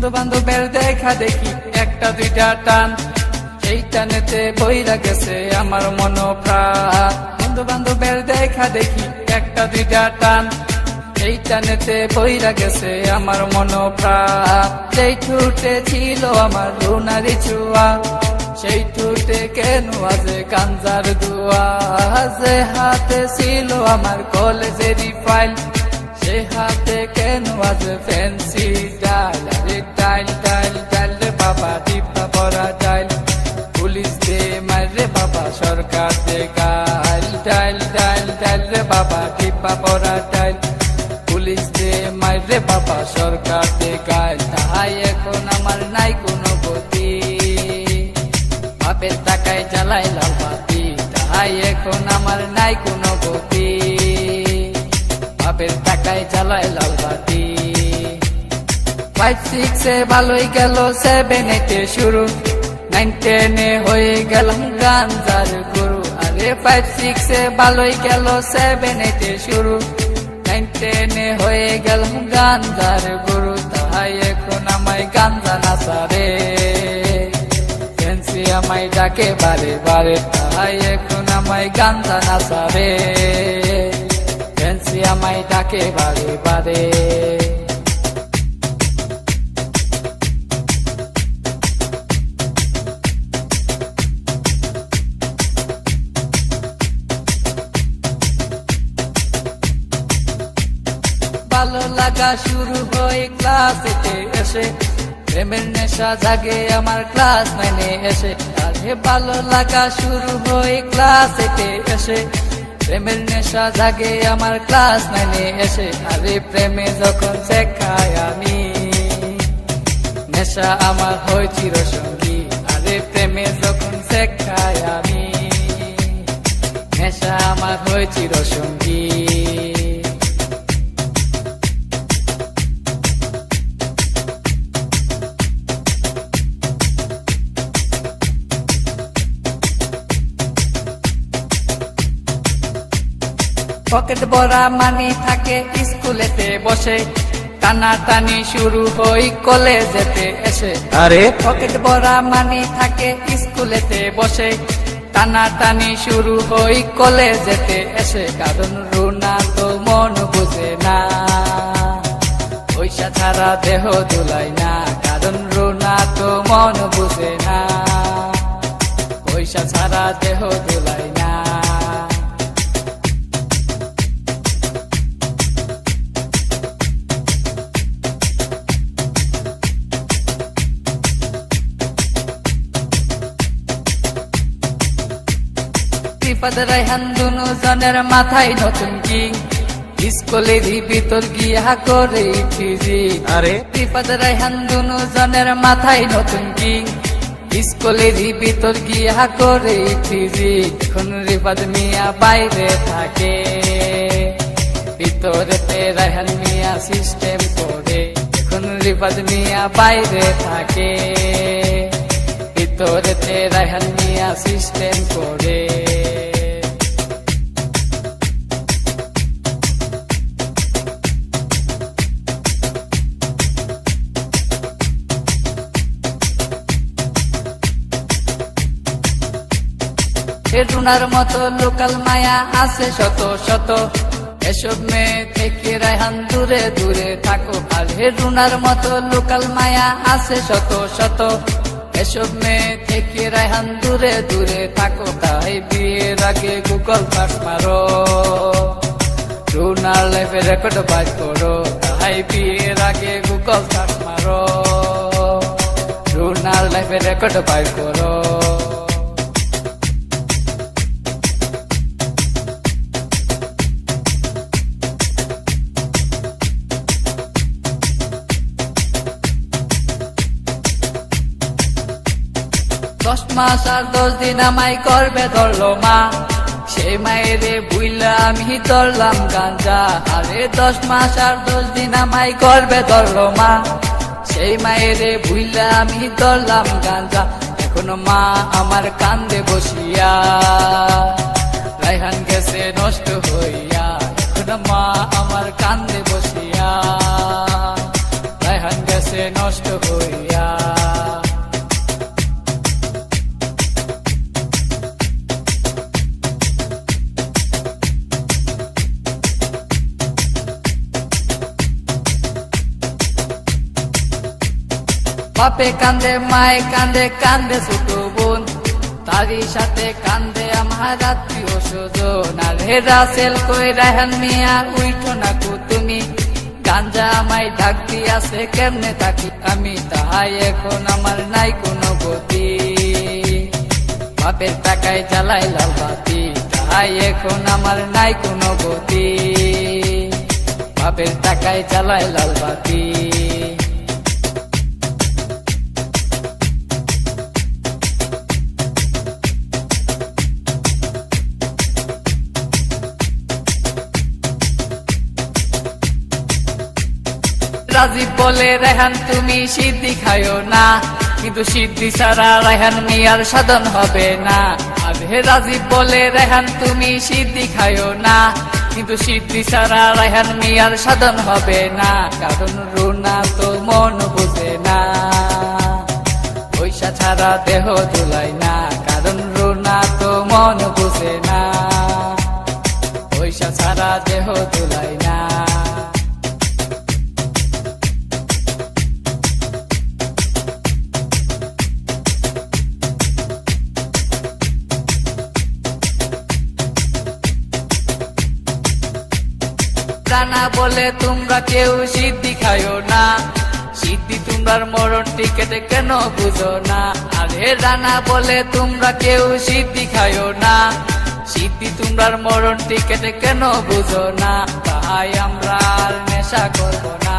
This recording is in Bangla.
বন্ধু বান্ধবের দেখা দেখি একটা দুইটা টান, সেই টানেতে বইরা গেছে আমার মন প্রাণ। বন্ধু বান্ধবের দেখা দেখি একটা দুইটা টান, সেই টানেতে বইরা গেছে আমার মন প্রাণ। সেই ঠুটে ছিল আমার রুনারি ছোঁয়া, সেই ঠুটে কেন আজে গাঞ্জার দুয়া। যে হাতে ছিল আমার কলেজেরই ফাইল, সে হাতে কেন আজ ফ্যান্সি ডাইল। আরে ডাইল ডাইল ডাইল রে বাবা, টিপা পরা ডাইল, পুলিশ দে মারে বাবা, সরকার দে গাইল। ডাইল ডাইল ডাইল রে বাবা, টিপা পরা ডাইল, পুলিশ দে মারে বাবা, সরকার দে গাইল। তাই এখন আমার নাই কোনো গতি, বাপের টাকায় জ্বালাই লাল বাতি। তাই এখন আমার নাই কোনো গতি, বাপের টাকায় জ্বালায় লাল বাতি। 5-6 এ ভালোই গেল, 7-8 এ শুরু, 9-10 এ হয়ে গেলাম গাঞ্জার গুরু। আরে 5-6 এ ভালোই গেল, 7-8 এ শুরু, 9-10 এ হয়ে গেলাম গাঞ্জার গুরু। তাই এখন আমায় গাঞ্জা নাচারে, ফ্যান্সি আমায় ডাকে বারে বারে। তাই এখন আমায় গাঞ্জা নাচারে, ফ্যান্সি আমায় ডাকে বারে বারে। ভালো লাগা শুরু হয় ক্লাস 8 এ এসে, প্রেমের নেশা জাগে আমার ক্লাস 9 এ এসে। আরে ভালো লাগা শুরু হয় ক্লাস 8 এ এসে, প্রেমের নেশা জাগে আমার ক্লাস 9 এ এসে। আরে প্রেমে যখন শেখায় আমি, নেশা আমার হয় চিরসঙ্গী। আরে প্রেমে যখন শেখায় আমি, নেশা আমার হয় চিরসঙ্গী। পকেট ভরা মানি থাকে স্কুলেতে বসে, টানা টানি শুরু হই কলেজেতে এসে। আরে পকেট ভরা মানি থাকে স্কুলেতে বসে, টানা টানি শুরু হই কলেজেতে এসে। কারণ রুনা তো মন বুঝে না, পয়সা ছাড়া দেহ দুলাই না। কারণ রুনা তো মন বুঝে না, পয়সা ছাড়া দেহ দুলাই না। রিফাত রায়হান দুনো জনের মাথায় নতুন কিং, স্কুলেরই ভিতর গিয়া করে ফিজিং। আরে রিফাত রায়হান দুনো জনের মাথায় নতুন কিং, স্কুলেরই ভিতর গিয়া করে ফিজিং। এখন রিফাত মিয়া বাইরে থাকে, ভিতরেতে রায়হান মিয়া সিস্টেম করে। এখন রিফাত মিয়া বাইরে থাকে, ভিতরেতে রায়হান মিয়া সিস্টেম করে। রুনার মতো লোকাল মায়া আছে শত শত, এসব মেয়ে থেকে রায়হান দূরে দূরে থাকো। আর রুনার মতো লোকাল মায়া আছে শত শত, এসব মেয়ে থেকে রায়হান দূরে দূরে থাকো। তাই বিয়ের আগে গুগল সার্চ মারো, রুনার লাইফে রেকর্ড বাজ করো। তাই বিয়ের আগে গুগল সার্চ মারো, রুনার লাইফে রেকর্ড বাজ করো। দশ মাস আর 10 দিন আমায় করবে ধরলো মা, সেই মায়েরে বুইলা আমি ধরলাম গাঞ্জা। আরে 10 মাস আর 10 দিন আমায় করবে ধরলো মা, সেই মায়েরে বুইলা আমি ধরলাম গাঞ্জা। এখন মা আমার কান্দে বসিয়া, রায়হান গেছে নষ্ট হইয়া। এখন মা আমার কান্দে বসিয়া, রায়হান গেছে গেছে নষ্ট হইয়া। বাপে কান্দে মায়ে কান্দে কান্দে ছোট বোন, তারই সাথে কান্দে আমার আত্মীয় স্বজন। আর হে রাসেল কই রায়হান মিয়া উইঠো না কো তুমি, গাঞ্জা আমায় ডাক দিয়াছে কেমনে থাকি আমি, তাহাই এখন আমার নাই কোনো গতি। বাপের টাকায় জ্বালাই লাল বাতি, তাহাই এখন আমার নাই কোনো গতি। বাপের টাকায় জ্বালাই লাল বাতি। রাজীব বলে রেহান তুমি সিদ্ধি খায়ো না, কিন্তু সিদ্ধি ছাড়া রেহান মিয়ার সাধন হবে না। আর হে রাজীব বলে রেহান তুমি সিদ্ধি খায়ো না, কিন্তু সিদ্ধি ছাড়া রেহান মিয়ার সাধন হবে না। কারণ রুনা তো মন বুঝে না, পয়সা ছাড়া দেহ দুলাই না। কারণ রুনা তো মন বুঝে না, পয়সা ছাড়া দেহ দুলাই না। রানা বলে তোমরা কেউ সিদ্ধি খায়ো না, সিদ্ধি তোমরার মরণ টিকেট কেন বুঝো না। আরে রানা বলে তোমরা কেউ সিদ্ধি খায়ো না, সিদ্ধি তোমরার মরণ টিকেট কেন বুঝো না। তাই আমরা আর নেশা করবো না।